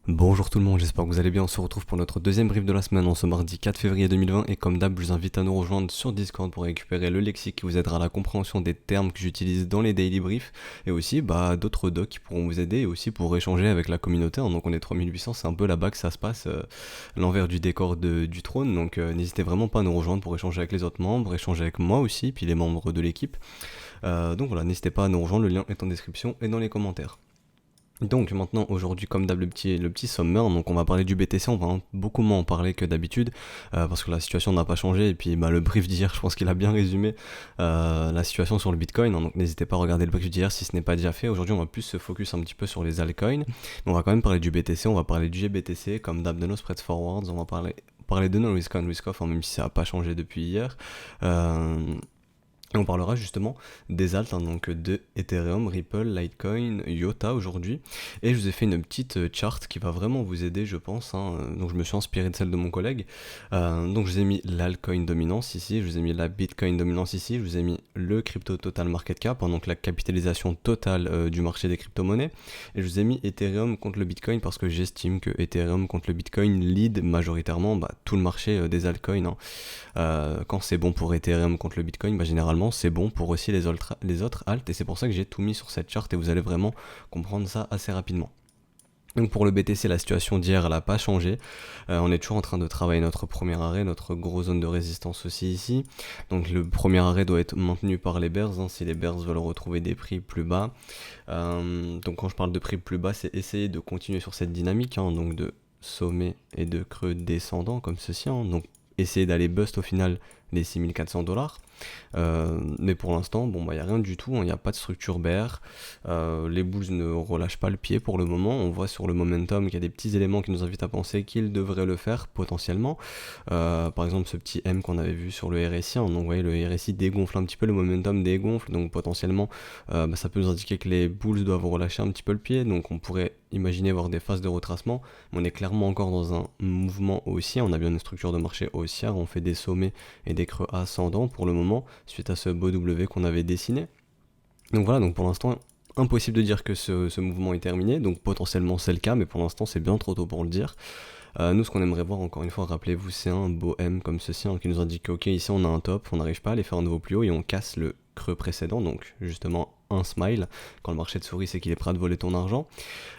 Bonjour tout le monde, j'espère que vous allez bien. On se retrouve pour notre deuxième brief de la semaine en ce mardi 4 février 2020 et comme d'hab, je vous invite à nous rejoindre sur Discord pour récupérer le lexique qui vous aidera à la compréhension des termes que j'utilise dans les daily briefs et aussi d'autres docs qui pourront vous aider et aussi pour échanger avec la communauté. Donc on est 3800, c'est un peu là-bas que ça se passe, l'envers du décor du trône. Donc n'hésitez vraiment pas à nous rejoindre pour échanger avec les autres membres, échanger avec moi aussi, puis les membres de l'équipe. Donc voilà, n'hésitez pas à nous rejoindre, le lien est en description et dans les commentaires. Donc maintenant aujourd'hui comme d'hab le petit sommaire, donc on va parler du BTC, on va beaucoup moins en parler que d'habitude parce que la situation n'a pas changé et puis le brief d'hier je pense qu'il a bien résumé la situation sur le Bitcoin, hein. Donc n'hésitez pas à regarder le brief d'hier si ce n'est pas déjà fait. Aujourd'hui on va plus se focus un petit peu sur les altcoins, mais on va quand même parler du BTC, on va parler du GBTC comme d'hab de nos spreads forwards, on va parler de nos risk on risk off, hein, même si ça n'a pas changé depuis hier. Et on parlera justement des alts, hein, donc de Ethereum, Ripple, Litecoin, IOTA aujourd'hui. Et je vous ai fait une petite chart qui va vraiment vous aider, je pense, hein. Donc je me suis inspiré de celle de mon collègue. Donc je vous ai mis l'altcoin dominance ici, je vous ai mis la Bitcoin dominance ici, je vous ai mis le crypto total market cap, hein, donc la capitalisation totale du marché des crypto-monnaies. Et je vous ai mis Ethereum contre le Bitcoin parce que j'estime que Ethereum contre le Bitcoin lead majoritairement tout le marché des altcoins, hein. Quand c'est bon pour Ethereum contre le Bitcoin, généralement c'est bon pour aussi les autres alts et c'est pour ça que j'ai tout mis sur cette charte et vous allez vraiment comprendre ça assez rapidement. Donc pour le BTC, la situation d'hier, elle n'a pas changé. On est toujours en train de travailler notre premier arrêt, notre grosse zone de résistance aussi ici. Donc le premier arrêt doit être maintenu par les bears, hein, si les bears veulent retrouver des prix plus bas. Donc quand je parle de prix plus bas, c'est essayer de continuer sur cette dynamique, hein, donc de sommet et de creux descendant comme ceci, hein. Donc essayer d'aller bust au final les 6400$. Mais pour l'instant, il n'y a rien du tout, il n'y a pas de structure bear. Les bulls ne relâchent pas le pied pour le moment. On voit sur le momentum qu'il y a des petits éléments qui nous invitent à penser qu'ils devraient le faire potentiellement. Par exemple, ce petit M qu'on avait vu sur le RSI. Donc, vous voyez, le RSI dégonfle un petit peu, le momentum dégonfle. Donc, potentiellement, ça peut nous indiquer que les bulls doivent relâcher un petit peu le pied. Donc, on pourrait imaginer voir des phases de retracement. Mais on est clairement encore dans un mouvement haussier. On a bien une structure de marché haussière. On fait des sommets et des creux ascendants pour le moment suite à ce beau W qu'on avait dessiné. Donc voilà, donc pour l'instant, impossible de dire que ce mouvement est terminé, donc potentiellement c'est le cas, mais pour l'instant c'est bien trop tôt pour le dire. Nous, ce qu'on aimerait voir, encore une fois, rappelez-vous, c'est un beau M comme ceci, hein, qui nous indique que, ok, ici on a un top, on n'arrive pas à aller faire un nouveau plus haut et on casse le creux précédent, donc justement un smile. Quand le marché de sourit, c'est qu'il est prêt à te voler ton argent,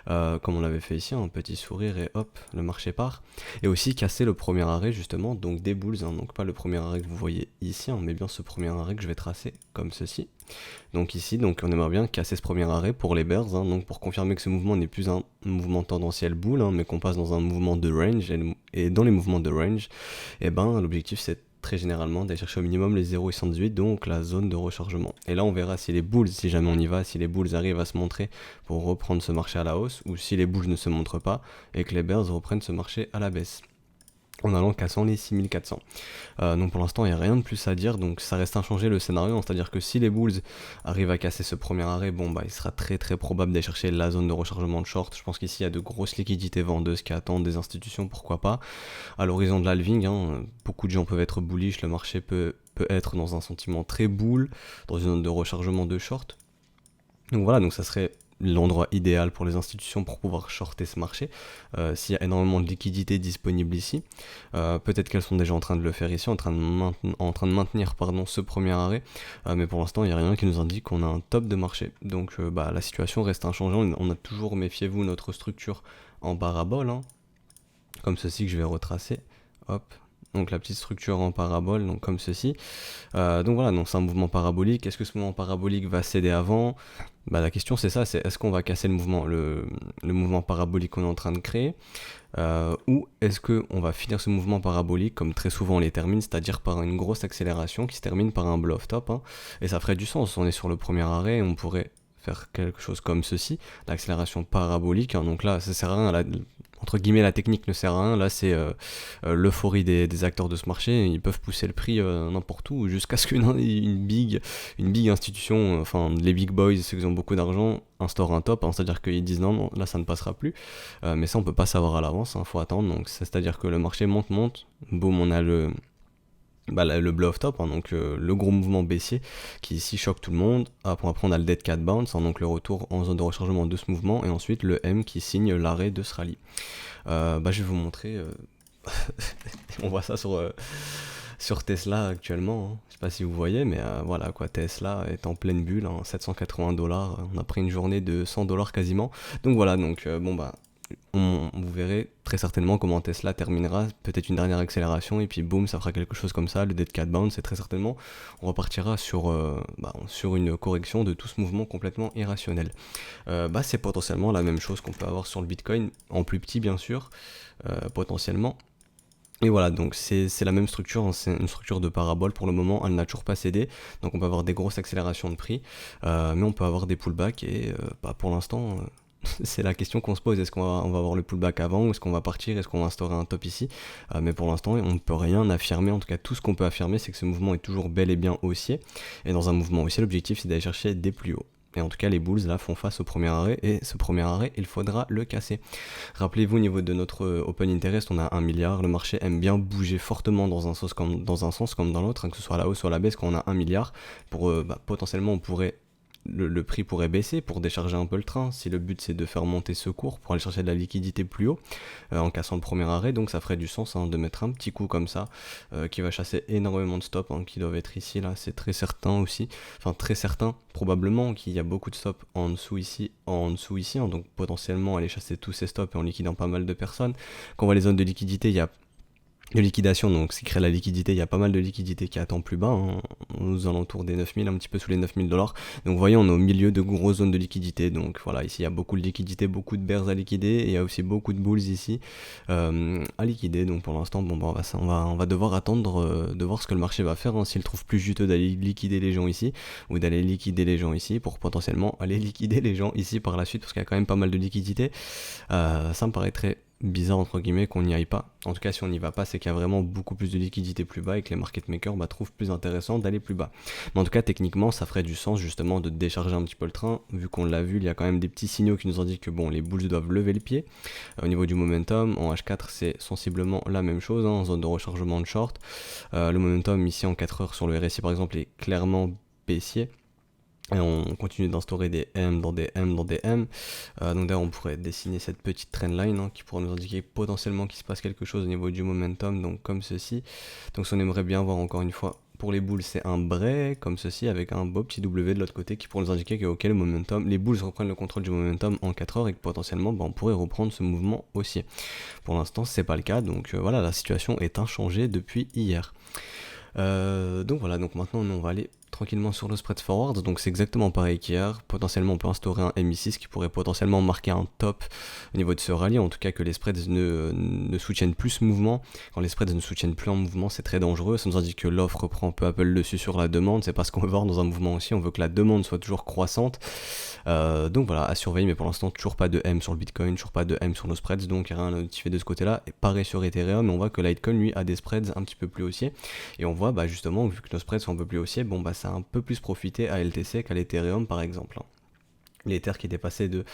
comme on l'avait fait ici, un petit sourire et hop, le marché part. Et aussi casser le premier arrêt, justement, donc des bulls, hein, donc pas le premier arrêt que vous voyez ici, hein, mais bien ce premier arrêt que je vais tracer comme ceci. Donc ici, donc on aimerait bien casser ce premier arrêt pour les bears, hein, donc pour confirmer que ce mouvement n'est plus un mouvement tendanciel bull, hein, mais qu'on passe dans un mouvement de range, et dans les mouvements de range, l'objectif c'est très généralement d'aller chercher au minimum les 0,118, donc la zone de rechargement. Et là on verra si les bulls, si jamais on y va, si les bulls arrivent à se montrer pour reprendre ce marché à la hausse, ou si les bulls ne se montrent pas et que les bears reprennent ce marché à la baisse en allant cassant les 6400. Donc pour l'instant il n'y a rien de plus à dire, donc ça reste inchangé le scénario, hein. C'est-à-dire que si les bulls arrivent à casser ce premier arrêt, il sera très très probable d'aller chercher la zone de rechargement de short. Je pense qu'ici il y a de grosses liquidités vendeuses qui attendent des institutions, pourquoi pas. À l'horizon de l'halving, hein, beaucoup de gens peuvent être bullish, le marché peut être dans un sentiment très bull, dans une zone de rechargement de short. Donc voilà, donc ça serait l'endroit idéal pour les institutions pour pouvoir shorter ce marché, s'il y a énormément de liquidités disponibles ici. Peut-être qu'elles sont déjà en train de le faire ici, en train de maintenir ce premier arrêt, mais pour l'instant il n'y a rien qui nous indique qu'on a un top de marché. Donc la situation reste inchangée, on a toujours, méfiez-vous, notre structure en parabole, hein, comme ceci que je vais retracer, hop, donc la petite structure en parabole, donc comme ceci. Donc voilà, donc c'est un mouvement parabolique. Est-ce que ce mouvement parabolique va céder avant? La question c'est ça, c'est est-ce qu'on va casser le mouvement parabolique qu'on est en train de créer, ou est-ce qu'on va finir ce mouvement parabolique comme très souvent on les termine, c'est-à-dire par une grosse accélération qui se termine par un blow off top, hein, et ça ferait du sens. On est sur le premier arrêt, on pourrait faire quelque chose comme ceci, l'accélération parabolique, hein. Donc là ça sert à rien, entre guillemets la technique ne sert à rien, là c'est l'euphorie des acteurs de ce marché, ils peuvent pousser le prix n'importe où jusqu'à ce qu'une big institution, enfin les big boys, ceux qui ont beaucoup d'argent, instaurent un top, hein, c'est-à-dire qu'ils disent non, non, là ça ne passera plus, mais ça on peut pas savoir à l'avance, hein, faut attendre, donc c'est-à-dire que le marché monte, boum, on a le blow off top, hein, donc le gros mouvement baissier qui ici choque tout le monde. Après on a le dead cat bounce, hein, donc le retour en zone de rechargement de ce mouvement, et ensuite le M qui signe l'arrêt de ce rallye. Je vais vous montrer, on voit ça sur Tesla actuellement, hein. Je sais pas si vous voyez, mais voilà quoi, Tesla est en pleine bulle, hein, 780 $, on a pris une journée de 100 $ quasiment. Donc voilà, donc vous verrez très certainement comment Tesla terminera, peut-être une dernière accélération et puis boum, ça fera quelque chose comme ça, le dead cat bounce, et très certainement on repartira sur une correction de tout ce mouvement complètement irrationnel. C'est potentiellement la même chose qu'on peut avoir sur le Bitcoin, en plus petit bien sûr, potentiellement. Et voilà, donc c'est la même structure, hein, c'est une structure de parabole pour le moment, elle n'a toujours pas cédé, donc on peut avoir des grosses accélérations de prix, mais on peut avoir des pullbacks, et pour l'instant, c'est la question qu'on se pose, est-ce on va avoir le pullback avant, ou est-ce qu'on va partir, est-ce qu'on va instaurer un top ici, mais pour l'instant on ne peut rien affirmer, en tout cas tout ce qu'on peut affirmer c'est que ce mouvement est toujours bel et bien haussier, et dans un mouvement haussier l'objectif c'est d'aller chercher des plus hauts. Et en tout cas, les bulls là font face au premier arrêt, et ce premier arrêt, il faudra le casser. Rappelez-vous, au niveau de notre open interest, on a 1 milliard. Le marché aime bien bouger fortement dans un sens comme dans l'autre, hein, que ce soit à la hausse ou à la baisse. Quand on a 1 milliard, potentiellement, on pourrait le prix pourrait baisser pour décharger un peu le train, si le but c'est de faire monter ce cours pour aller chercher de la liquidité plus haut en cassant le premier arrêt. Donc ça ferait du sens, hein, de mettre un petit coup comme ça qui va chasser énormément de stops, hein, qui doivent être ici là, c'est très certain aussi, enfin très certain probablement qu'il y a beaucoup de stops en dessous ici, hein, donc potentiellement aller chasser tous ces stops et en liquidant pas mal de personnes. Quand on voit les zones de liquidité, il y a de liquidation, donc ce qui crée la liquidité, il y a pas mal de liquidité qui attend plus bas, hein, aux alentours des 9000, un petit peu sous les 9000 $. Donc vous voyez, on est au milieu de grosses zones de liquidité, donc voilà, ici il y a beaucoup de liquidité, beaucoup de bears à liquider, et il y a aussi beaucoup de bulls ici à liquider. Donc pour l'instant, on va devoir attendre de voir ce que le marché va faire, hein, s'il trouve plus juteux d'aller liquider les gens ici, ou d'aller liquider les gens ici, pour potentiellement aller liquider les gens ici par la suite, parce qu'il y a quand même pas mal de liquidité. Ça me paraît très bizarre entre guillemets qu'on n'y aille pas. En tout cas, si on n'y va pas, c'est qu'il y a vraiment beaucoup plus de liquidité plus bas et que les market makers trouvent plus intéressant d'aller plus bas. Mais en tout cas, techniquement, ça ferait du sens justement de décharger un petit peu le train, vu qu'on l'a vu, il y a quand même des petits signaux qui nous indiquent que bon, les bulls doivent lever le pied. Au niveau du momentum, en H4, c'est sensiblement la même chose, hein, en zone de rechargement de short. Le momentum ici en 4 heures sur le RSI par exemple est clairement baissier. Et on continue d'instaurer des M dans des M dans des M. Donc d'ailleurs on pourrait dessiner cette petite trendline, hein, qui pourrait nous indiquer potentiellement qu'il se passe quelque chose au niveau du momentum, donc comme ceci. Donc si on aimerait bien voir encore une fois, pour les bulls c'est un break comme ceci avec un beau petit W de l'autre côté qui pourrait nous indiquer que le momentum, les bulls reprennent le contrôle du momentum en 4 heures et que potentiellement on pourrait reprendre ce mouvement haussier. Pour l'instant c'est pas le cas, donc voilà, la situation est inchangée depuis hier. Donc voilà, donc maintenant on va aller tranquillement sur le spread forward, donc c'est exactement pareil qu'hier. Potentiellement on peut instaurer un MI6 qui pourrait potentiellement marquer un top au niveau de ce rallye, en tout cas que les spreads ne soutiennent plus ce mouvement. Quand les spreads ne soutiennent plus un mouvement, c'est très dangereux, ça nous indique que l'offre prend peu à peu le dessus sur la demande. C'est pas ce qu'on veut voir dans un mouvement aussi, on veut que la demande soit toujours croissante. Donc voilà, à surveiller, mais pour l'instant toujours pas de M sur le Bitcoin, toujours pas de M sur nos spreads, donc rien à notifier de ce côté là. Et pareil sur Ethereum, on voit que Litecoin lui a des spreads un petit peu plus haussiers, et on voit justement, vu que nos spreads sont un peu plus haussiers, ça a un peu plus profité à LTC qu'à l'Ethereum par exemple. L'Ether qui était passé de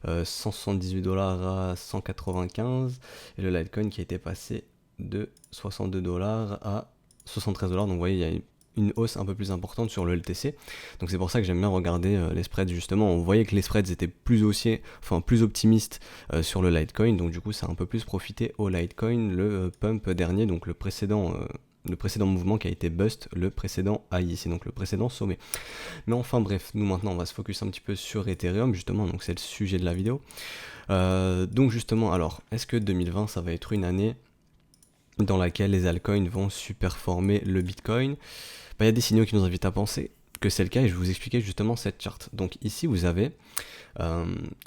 178 $ à 195, et le Litecoin qui était passé de 62 $ à 73 $. Donc vous voyez, il y a une hausse un peu plus importante sur le LTC. Donc c'est pour ça que j'aime bien regarder les spreads justement. On voyait que les spreads étaient plus haussiers, enfin plus optimistes sur le Litecoin. Donc du coup ça a un peu plus profité au Litecoin, le pump dernier, donc le précédent mouvement qui a été bust, le précédent high ici, donc le précédent sommet. Mais enfin bref, nous maintenant on va se focus un petit peu sur Ethereum justement, donc c'est le sujet de la vidéo. Donc justement, alors, est-ce que 2020 ça va être une année dans laquelle les altcoins vont superformer le Bitcoin? Il y a des signaux qui nous invitent à penser que c'est le cas, et je vais vous expliquer justement cette charte. Donc ici vous avez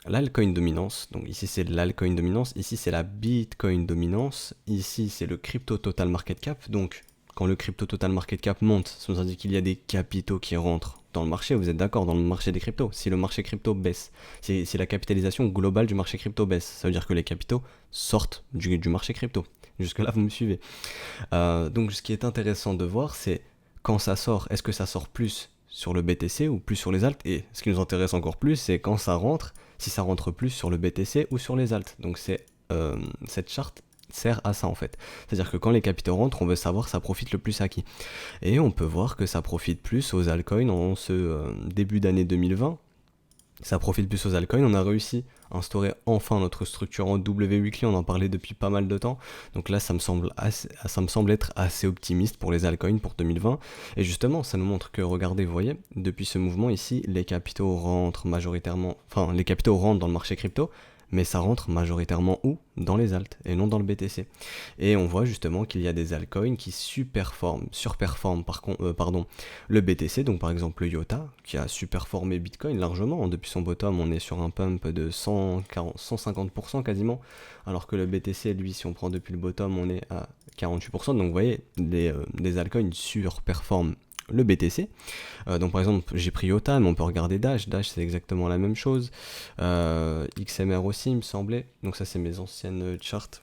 l'altcoin dominance, donc ici c'est l'altcoin dominance, ici c'est la Bitcoin dominance, ici c'est le crypto total market cap. Donc quand le crypto total market cap monte, ça nous indique qu'il y a des capitaux qui rentrent dans le marché. Vous êtes d'accord, dans le marché des cryptos. Si le marché crypto baisse, si la capitalisation globale du marché crypto baisse, ça veut dire que les capitaux sortent du marché crypto. Jusque là vous me suivez. Donc ce qui est intéressant de voir, c'est quand ça sort, est-ce que ça sort plus sur le BTC ou plus sur les alts? Et ce qui nous intéresse encore plus, c'est quand ça rentre, si ça rentre plus sur le BTC ou sur les alts. Donc c'est cette charte sert à ça en fait. C'est-à-dire que quand les capitaux rentrent, on veut savoir ça profite le plus à qui. Et on peut voir que ça profite plus aux altcoins en ce début d'année 2020. Ça profite plus aux altcoins, on a réussi à instaurer enfin notre structure en W weekly, on en parlait depuis pas mal de temps, donc là ça me semble être assez optimiste pour les altcoins pour 2020, et justement ça nous montre que, regardez, vous voyez, depuis ce mouvement ici, les capitaux rentrent dans le marché crypto, mais ça rentre majoritairement où? Dans les alts et non dans le BTC. Et on voit justement qu'il y a des altcoins qui surperforment le BTC, donc par exemple le IOTA, qui a surperformé Bitcoin largement. Depuis son bottom, on est sur un pump de 150% quasiment, alors que le BTC, lui, si on prend depuis le bottom, on est à 48%. Donc vous voyez, les altcoins surperforment le BTC. Donc par exemple, j'ai pris IOTA, mais on peut regarder Dash. Dash, c'est exactement la même chose. XMR aussi, il me semblait. Donc ça, c'est mes anciennes charts.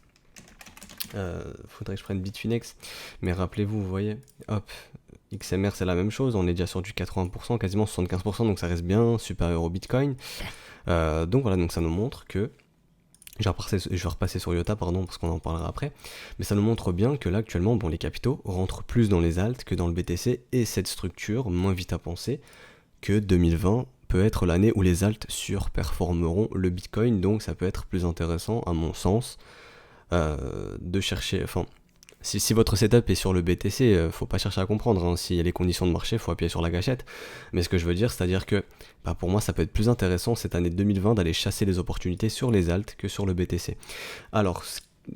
Faudrait que je prenne Bitfinex. Mais rappelez-vous, vous voyez, hop, XMR, c'est la même chose. On est déjà sur du 80%, quasiment 75%. Donc ça reste bien supérieur au Bitcoin. Donc voilà, donc ça nous montre que... Je vais repasser sur IOTA, parce qu'on en parlera après. Mais ça nous montre bien que là, actuellement, les capitaux rentrent plus dans les alts que dans le BTC. Et cette structure, moins vite à penser, que 2020 peut être l'année où les alts surperformeront le Bitcoin. Donc ça peut être plus intéressant, à mon sens, de chercher... Si votre setup est sur le BTC, faut pas chercher à comprendre, hein. S'il y a les conditions de marché, faut appuyer sur la gâchette. Mais ce que je veux dire, c'est-à-dire que pour moi, ça peut être plus intéressant cette année 2020 d'aller chasser les opportunités sur les alts que sur le BTC. Alors,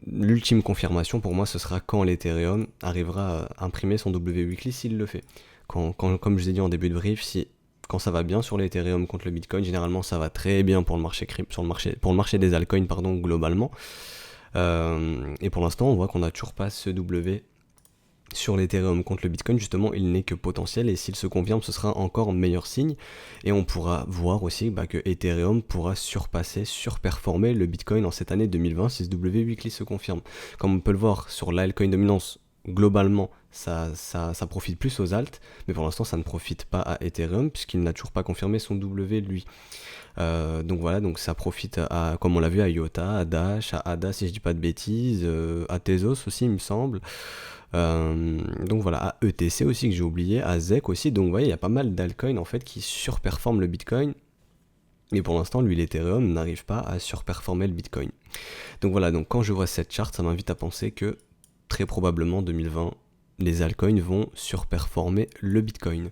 l'ultime confirmation pour moi, ce sera quand l'Ethereum arrivera à imprimer son W Weekly s'il le fait. Comme je vous ai dit en début de brief, quand ça va bien sur l'Ethereum contre le Bitcoin, généralement ça va très bien pour le marché des altcoins, globalement. Et pour l'instant, on voit qu'on n'a toujours pas ce W sur l'Ethereum contre le Bitcoin. Justement, il n'est que potentiel, et s'il se confirme, ce sera encore meilleur signe. Et on pourra voir aussi que Ethereum pourra surperformer le Bitcoin en cette année 2020 si ce W Weekly se confirme. Comme on peut le voir sur l'altcoin dominance, globalement, ça profite plus aux alts, mais pour l'instant, ça ne profite pas à Ethereum puisqu'il n'a toujours pas confirmé son W lui. Donc voilà, donc ça profite comme on l'a vu, à IOTA, à Dash, à ADA si je dis pas de bêtises, à Tezos aussi il me semble, donc voilà, à ETC aussi que j'ai oublié, à ZEC aussi. Donc vous voyez, il y a pas mal d'altcoins en fait qui surperforment le Bitcoin, mais pour l'instant lui l'Ethereum n'arrive pas à surperformer le Bitcoin. Donc voilà, donc quand je vois cette charte, ça m'invite à penser que très probablement 2020 les altcoins vont surperformer le Bitcoin.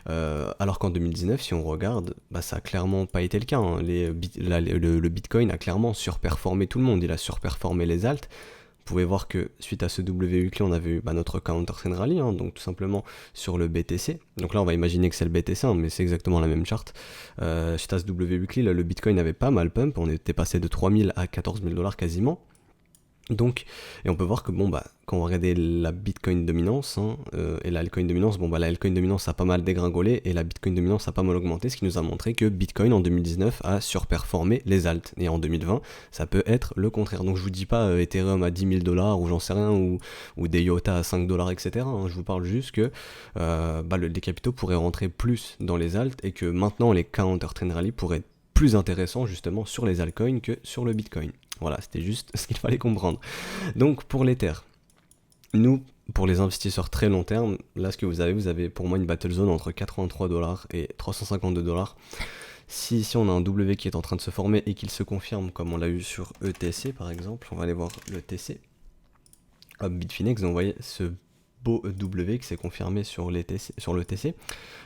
Alors qu'en 2019, si on regarde, ça a clairement pas été le cas, hein. Le Bitcoin a clairement surperformé tout le monde, il a surperformé les alts. Vous pouvez voir que suite à ce W weekly, on avait eu notre counter trend rally, hein, donc tout simplement sur le BTC. Donc là, on va imaginer que c'est le BTC, hein, mais c'est exactement la même charte. Suite à ce W weekly, là, le Bitcoin avait pas mal pump, on était passé de 3000 à 14 000 $ quasiment. Donc, et on peut voir que quand on regardait la Bitcoin dominance et la altcoin dominance, la altcoin dominance a pas mal dégringolé et la Bitcoin dominance a pas mal augmenté, ce qui nous a montré que Bitcoin en 2019 a surperformé les alts, et en 2020 ça peut être le contraire. Donc je vous dis pas Ethereum à 10 000 $ ou j'en sais rien, ou des IOTA à 5 $, etc. Je vous parle juste que les capitaux pourraient rentrer plus dans les alts et que maintenant les counter trend rally pourraient être plus intéressants justement sur les altcoins que sur le Bitcoin. Voilà, c'était juste ce qu'il fallait comprendre. Donc pour l'Ether, nous, pour les investisseurs très long terme, là ce que vous avez pour moi une battle zone entre 83 $ et 352 $. Si on a un W qui est en train de se former et qu'il se confirme comme on l'a eu sur ETC par exemple, on va aller voir le TC. Hop, Bitfinex, donc vous voyez ce beau W qui s'est confirmé sur le TC,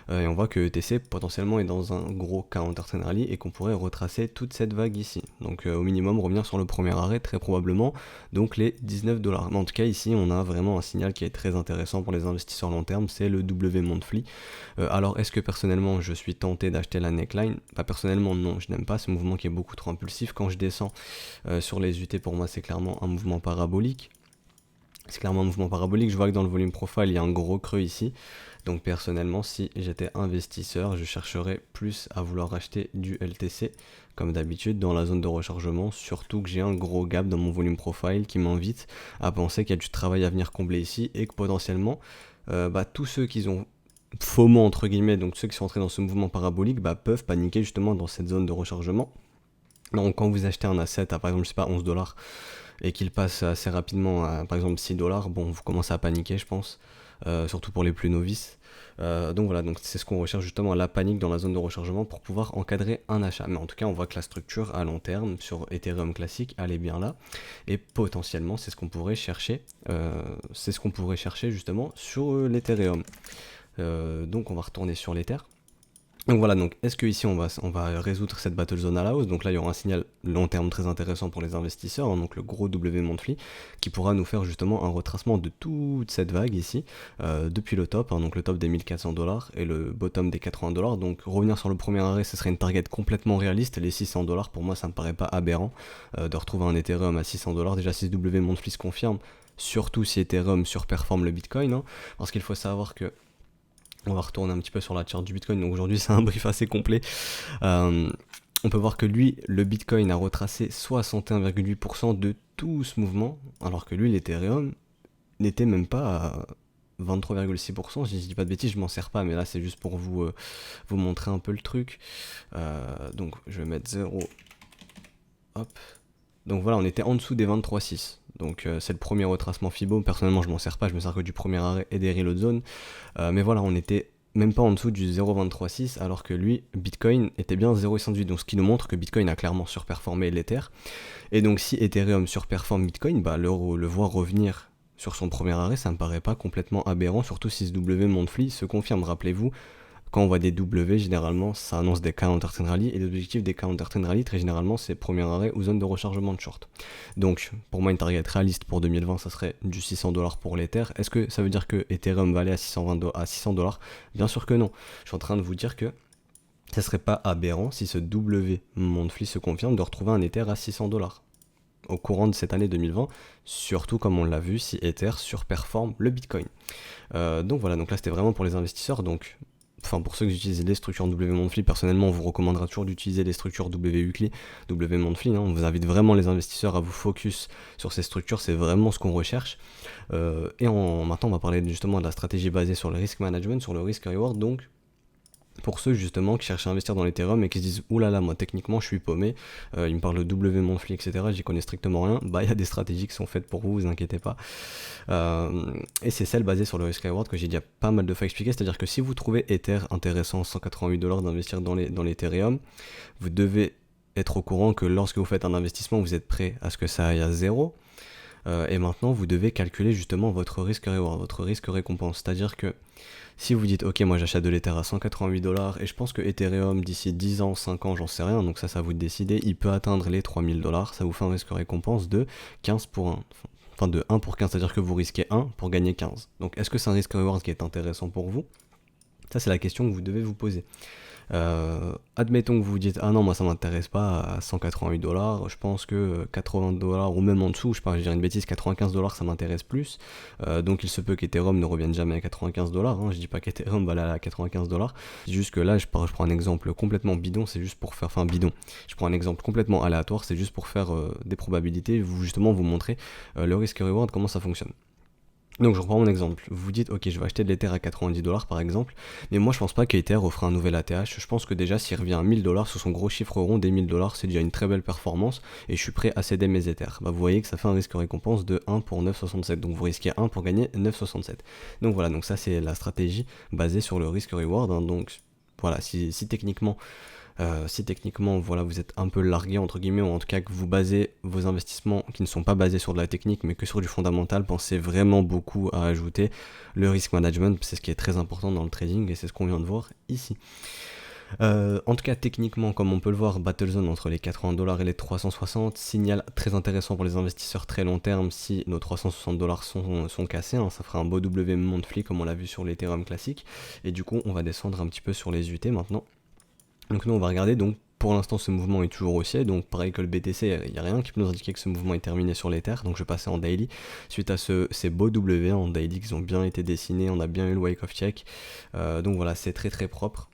et on voit que ETC potentiellement est dans un gros counter trend rally et qu'on pourrait retracer toute cette vague ici, donc au minimum revenir sur le premier arrêt très probablement, donc les 19 $. Mais en tout cas ici on a vraiment un signal qui est très intéressant pour les investisseurs long terme, c'est le W monthly. Alors est-ce que personnellement je suis tenté d'acheter la neckline? Personnellement non, je n'aime pas ce mouvement qui est beaucoup trop impulsif. Quand je descends sur les UT, pour moi c'est clairement un mouvement parabolique. Je vois que dans le volume profile, il y a un gros creux ici. Donc personnellement, si j'étais investisseur, je chercherais plus à vouloir acheter du LTC, comme d'habitude, dans la zone de rechargement. Surtout que j'ai un gros gap dans mon volume profile qui m'invite à penser qu'il y a du travail à venir combler ici. Et que potentiellement, tous ceux qui ont FOMO, entre guillemets, donc ceux qui sont entrés dans ce mouvement parabolique, peuvent paniquer justement dans cette zone de rechargement. Donc quand vous achetez un asset à par exemple je sais pas 11 $ et qu'il passe assez rapidement à par exemple 6 $, bon vous commencez à paniquer je pense, surtout pour les plus novices. Donc voilà, donc c'est ce qu'on recherche justement, la panique dans la zone de rechargement pour pouvoir encadrer un achat. Mais en tout cas on voit que la structure à long terme sur Ethereum classique elle est bien là, et potentiellement c'est ce qu'on pourrait chercher, justement sur l'Ethereum. Donc on va retourner sur l'Ether. Donc voilà, donc est-ce que ici on va résoudre cette battle zone à la hausse. Donc là il y aura un signal long terme très intéressant pour les investisseurs, hein, donc le gros W monthly qui pourra nous faire justement un retracement de toute cette vague ici, depuis le top, hein, donc le top des 1400 $ et le bottom des 80 $. Donc revenir sur le premier arrêt, ce serait une target complètement réaliste. Les 600 $ pour moi ça me paraît pas aberrant, de retrouver un Ethereum à 600 $. Déjà si ce W monthly se confirme, surtout si Ethereum surperforme le Bitcoin, hein, parce qu'il faut savoir que on va retourner un petit peu sur la charte du Bitcoin. Donc aujourd'hui c'est un brief assez complet. On peut voir que lui, le Bitcoin a retracé 61,8% de tout ce mouvement, alors que lui, l'Ethereum, n'était même pas à 23,6%. Si je dis pas de bêtises, je m'en sers pas, mais là c'est juste pour vous montrer un peu le truc. Donc je vais mettre 0. Hop. Donc voilà, on était en dessous des 23,6. Donc c'est le premier retracement Fibo. Personnellement, je m'en sers pas, je me sers que du premier arrêt et des reload zones. Mais voilà, on était même pas en dessous du 0,236, alors que lui, Bitcoin était bien 0,68. Donc ce qui nous montre que Bitcoin a clairement surperformé l'Ether. Et donc si Ethereum surperforme Bitcoin, bah le voir revenir sur son premier arrêt, ça me paraît pas complètement aberrant, surtout si ce W monthly se confirme. Rappelez-vous, quand on voit des W, généralement, ça annonce des counter-trend rally, et l'objectif des counter-trend rally, très généralement, c'est premier arrêt ou zone de rechargement de short. Donc, pour moi, une target réaliste pour 2020, ça serait du 600 $ pour l'Ether. Est-ce que ça veut dire que Ethereum va aller à 600 $? Bien sûr que non. Je suis en train de vous dire que ça serait pas aberrant, si ce W monthly se confirme, de retrouver un Ether à 600 $ au courant de cette année 2020, surtout comme on l'a vu si Ether surperforme le Bitcoin. Donc voilà, donc là c'était vraiment pour les investisseurs. Donc enfin pour ceux qui utilisent les structures W monthly, personnellement on vous recommandera toujours d'utiliser les structures W weekly, W monthly, hein. On vous invite vraiment les investisseurs à vous focus sur ces structures, c'est vraiment ce qu'on recherche. Maintenant on va parler justement de la stratégie basée sur le risk management, sur le risk reward. Donc pour ceux justement qui cherchent à investir dans l'Ethereum et qui se disent oulala, moi techniquement je suis paumé, il me parle de W monthly, etc., j'y connais strictement rien, bah il y a des stratégies qui sont faites pour vous, vous inquiétez pas. Et c'est celle basée sur le risk reward que j'ai déjà pas mal de fois expliqué, c'est-à-dire que si vous trouvez Ether intéressant, 188 $ d'investir dans l'Ethereum, vous devez être au courant que lorsque vous faites un investissement, vous êtes prêt à ce que ça aille à zéro. Et maintenant vous devez calculer justement votre risque reward, votre risque récompense, c'est-à-dire que si vous dites ok moi j'achète de l'Ether à 188 $ et je pense que Ethereum d'ici 10 ans, 5 ans, j'en sais rien, donc ça vous de décider, il peut atteindre les 3000 $, ça vous fait un risque récompense de 15 pour 1. Enfin de 1 pour 15, c'est-à-dire que vous risquez 1 pour gagner 15. Donc est-ce que c'est un risque reward qui est intéressant pour vous? Ça c'est la question que vous devez vous poser. Admettons que vous vous dites ah non moi ça m'intéresse pas à 188 $, je pense que 80 $ ou même en dessous, je dirais une bêtise, 95 $ ça m'intéresse plus, donc il se peut qu'Ethereum ne revienne jamais à 95 $, hein. Je dis pas qu'Ethereum va aller à 95 $, c'est juste que là je prends un exemple complètement bidon, c'est juste pour faire, enfin bidon, je prends un exemple complètement aléatoire, c'est juste pour faire des probabilités, justement vous montrer le risque reward, comment ça fonctionne. Donc je reprends mon exemple, vous vous dites ok je vais acheter de l'Ether à 90 $ par exemple, mais moi je pense pas qu'Ether offre un nouvel ATH, je pense que déjà s'il revient à 1000 $ sur son gros chiffre rond des 1000 $ c'est déjà une très belle performance et je suis prêt à céder mes Ethers. Bah vous voyez que ça fait un risque récompense de 1 pour 9,67, donc vous risquez 1 pour gagner 9,67. Donc voilà, donc ça c'est la stratégie basée sur le risque reward, hein. Donc voilà, si techniquement voilà, vous êtes un peu largué entre guillemets, ou en tout cas que vous basez vos investissements qui ne sont pas basés sur de la technique mais que sur du fondamental, pensez vraiment beaucoup à ajouter le risk management, c'est ce qui est très important dans le trading et c'est ce qu'on vient de voir ici. En tout cas techniquement, comme on peut le voir, battle zone entre les 80 $ et les 360, signal très intéressant pour les investisseurs très long terme si nos 360 $ sont cassés, hein. Ça fera un beau W monthly comme on l'a vu sur l'Ethereum classique, et du coup on va descendre un petit peu sur les UT maintenant. Donc nous on va regarder, donc pour l'instant ce mouvement est toujours haussier, donc pareil que le BTC, il n'y a rien qui peut nous indiquer que ce mouvement est terminé sur l'Ether, donc je vais passer en daily, suite à ces beaux W en daily qui ont bien été dessinés, on a bien eu le wake of check, donc voilà c'est très très propre.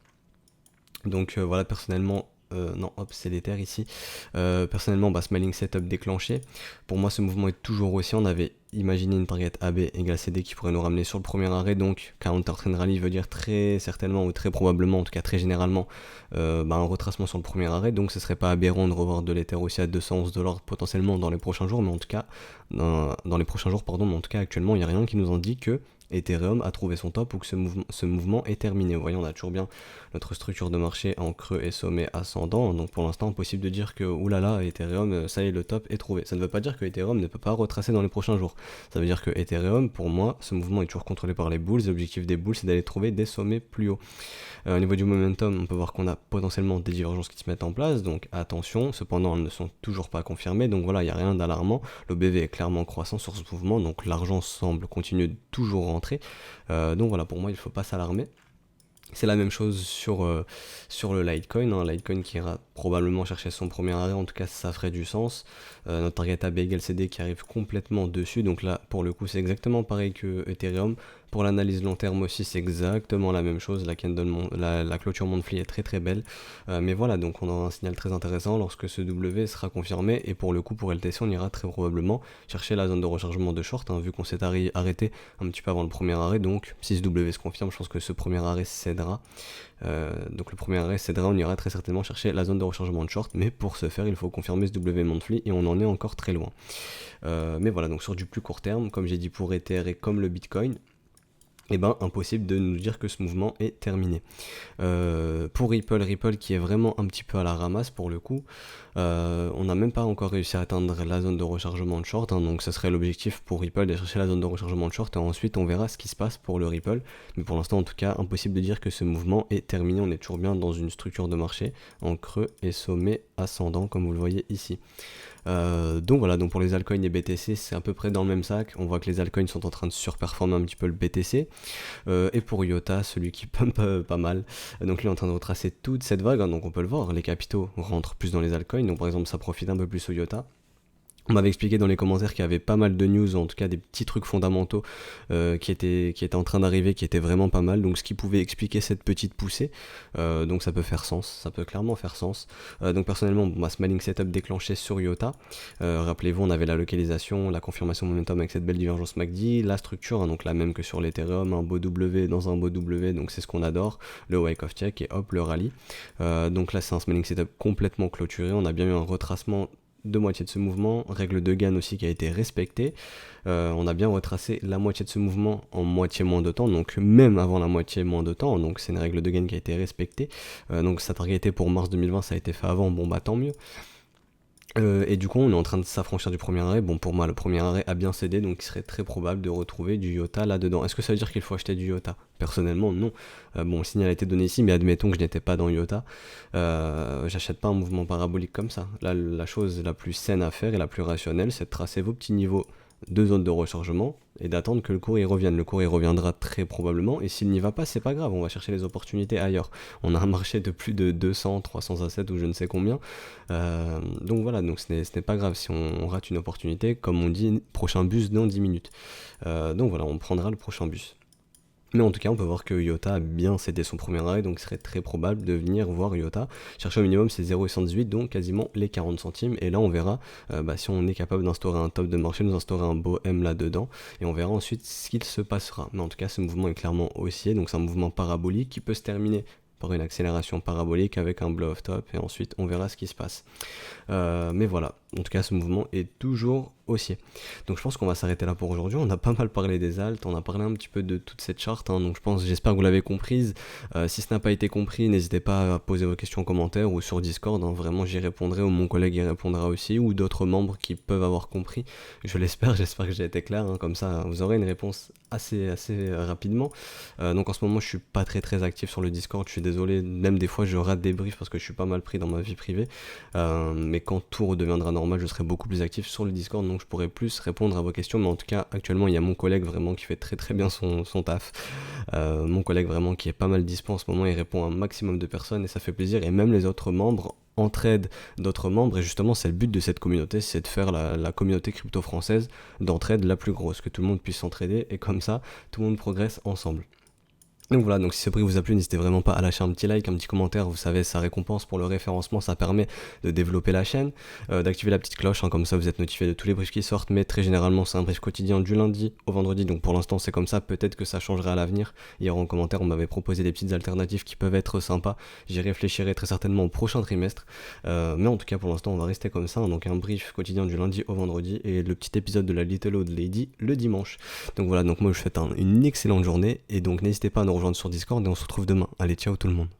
Donc voilà personnellement, non hop c'est l'Ether ici, personnellement smiling setup déclenché, pour moi ce mouvement est toujours haussier, on avait imaginez une target AB égale CD qui pourrait nous ramener sur le premier arrêt, donc counter trend rally veut dire très certainement ou très probablement, en tout cas très généralement, un retracement sur le premier arrêt, donc ce serait pas aberrant de revoir de l'Ether aussi à 211$ potentiellement dans les prochains jours, mais en tout cas, dans les prochains jours, pardon, mais en tout cas actuellement il n'y a rien qui nous indique que Ethereum a trouvé son top ou que ce mouvement est terminé. Vous voyez, on a toujours bien notre structure de marché en creux et sommet ascendant, donc pour l'instant impossible de dire que oulala, Ethereum, ça y est, le top est trouvé. Ça ne veut pas dire que Ethereum ne peut pas retracer dans les prochains jours. Ça veut dire que Ethereum, pour moi, ce mouvement est toujours contrôlé par les bulls. L'objectif des bulls, c'est d'aller trouver des sommets plus hauts. Au niveau du momentum, on peut voir qu'on a potentiellement des divergences qui se mettent en place, donc attention, cependant elles ne sont toujours pas confirmées, donc voilà, il n'y a rien d'alarmant. L'OBV est clairement croissant sur ce mouvement, donc l'argent semble continuer de toujours rentrer. Donc voilà, pour moi, il ne faut pas s'alarmer. C'est la même chose sur le Litecoin, Litecoin qui ira probablement chercher son premier arrêt, en tout cas ça ferait du sens. Notre target AB égale CD qui arrive complètement dessus, donc là pour le coup c'est exactement pareil que Ethereum. Pour l'analyse long terme aussi c'est exactement la même chose, la clôture monthly est très très belle. Mais voilà, donc on aura un signal très intéressant lorsque ce W sera confirmé, et pour le coup pour LTC on ira très probablement chercher la zone de rechargement de short, vu qu'on s'est arrêté un petit peu avant le premier arrêt, donc si ce W se confirme, je pense que ce premier arrêt cédera. Donc le premier arrêt cédera, on ira très certainement chercher la zone de rechargement de short, mais pour ce faire il faut confirmer ce W monthly et on en est encore très loin. Mais voilà, donc sur du plus court terme, comme j'ai dit pour Ether et comme le Bitcoin, impossible de nous dire que ce mouvement est terminé. Pour Ripple qui est vraiment un petit peu à la ramasse pour le coup, on n'a même pas encore réussi à atteindre la zone de rechargement de short, donc ce serait l'objectif pour Ripple de chercher la zone de rechargement de short, et ensuite on verra ce qui se passe pour le Ripple, mais pour l'instant en tout cas impossible de dire que ce mouvement est terminé. On est toujours bien dans une structure de marché en creux et sommet ascendant comme vous le voyez ici. Donc voilà, donc pour les altcoins et BTC c'est à peu près dans le même sac. On voit que les altcoins sont en train de surperformer un petit peu le BTC, et pour IOTA, celui qui pump pas mal, donc lui est en train de retracer toute cette vague, donc on peut le voir, les capitaux rentrent plus dans les altcoins, donc par exemple ça profite un peu plus au IOTA. On m'avait expliqué dans les commentaires qu'il y avait pas mal de news, en tout cas des petits trucs fondamentaux qui étaient en train d'arriver, qui étaient vraiment pas mal, donc ce qui pouvait expliquer cette petite poussée, donc ça peut faire sens, ça peut clairement faire sens. Donc personnellement, ma smiling setup déclenché sur IOTA, rappelez-vous on avait la localisation, la confirmation momentum avec cette belle divergence MACD, la structure, donc la même que sur l'Ethereum, un beau W dans un beau W, donc c'est ce qu'on adore, le wake of check et hop le rallye. Donc là c'est un smiling setup complètement clôturé, on a bien eu un retracement de moitié de ce mouvement, règle de Gann aussi qui a été respectée. On a bien retracé la moitié de ce mouvement en moitié moins de temps, donc même avant la moitié moins de temps, donc c'est une règle de Gann qui a été respectée. Donc sa target était pour mars 2020, ça a été fait avant, bon bah tant mieux. Et du coup on est en train de s'affranchir du premier arrêt. Bon pour moi le premier arrêt a bien cédé, donc il serait très probable de retrouver du IOTA là-dedans. Est-ce que ça veut dire qu'il faut acheter du IOTA ? Personnellement non. Bon le signal a été donné ici, mais admettons que je n'étais pas dans IOTA, j'achète pas un mouvement parabolique comme ça. Là la chose la plus saine à faire et la plus rationnelle, c'est de tracer vos petits niveaux de zone de rechargement et d'attendre que le cours y revienne. Le cours y reviendra très probablement, et s'il n'y va pas c'est pas grave, on va chercher les opportunités ailleurs. On a un marché de plus de 200, 300 assets ou je ne sais combien, donc voilà, donc ce n'est pas grave si on rate une opportunité, comme on dit, prochain bus dans 10 minutes. Donc voilà, on prendra le prochain bus. Mais en tout cas, on peut voir que IOTA a bien cédé son premier arrêt, donc il serait très probable de venir voir IOTA. Chercher au minimum, c'est 0,118, donc quasiment les 40 centimes. Et là, on verra si on est capable d'instaurer un top de marché, nous instaurer un beau M là-dedans. Et on verra ensuite ce qu'il se passera. Mais en tout cas, ce mouvement est clairement haussier, donc c'est un mouvement parabolique qui peut se terminer par une accélération parabolique avec un blow off top, et ensuite on verra ce qui se passe. Mais voilà, en tout cas ce mouvement est toujours haussier. Donc je pense qu'on va s'arrêter là pour aujourd'hui. On a pas mal parlé des alts, on a parlé un petit peu de toute cette charte, donc j'espère que vous l'avez comprise. Si ce n'a pas été compris, n'hésitez pas à poser vos questions en commentaire ou sur Discord, vraiment j'y répondrai, ou mon collègue y répondra aussi, ou d'autres membres qui peuvent avoir compris. J'espère que j'ai été clair, comme ça vous aurez une réponse assez rapidement. Donc en ce moment je suis pas très actif sur le Discord, je suis désolé, même des fois je rate des briefs parce que je suis pas mal pris dans ma vie privée, mais quand tout redeviendra normal, je serai beaucoup plus actif sur le Discord, donc je pourrai plus répondre à vos questions. Mais en tout cas actuellement il y a mon collègue vraiment qui fait très bien son taf, mon collègue vraiment qui est pas mal dispo en ce moment, il répond à un maximum de personnes et ça fait plaisir, et même les autres membres entraident d'autres membres, et justement c'est le but de cette communauté, c'est de faire la communauté crypto française d'entraide la plus grosse, que tout le monde puisse s'entraider, et comme ça tout le monde progresse ensemble. Donc voilà, donc si ce brief vous a plu, n'hésitez vraiment pas à lâcher un petit like, un petit commentaire, vous savez, ça récompense pour le référencement, ça permet de développer la chaîne, d'activer la petite cloche, hein, comme ça vous êtes notifié de tous les briefs qui sortent, mais très généralement c'est un brief quotidien du lundi au vendredi, donc pour l'instant c'est comme ça, peut-être que ça changera à l'avenir. Hier en commentaire on m'avait proposé des petites alternatives qui peuvent être sympas, j'y réfléchirai très certainement au prochain trimestre, mais en tout cas pour l'instant on va rester comme ça, hein, donc un brief quotidien du lundi au vendredi, et le petit épisode de la Little Old Lady le dimanche. Donc voilà, donc moi je vous souhaite une excellente journée, et donc n'hésitez pas à nous rejoindre sur Discord et on se retrouve demain. Allez, ciao tout le monde.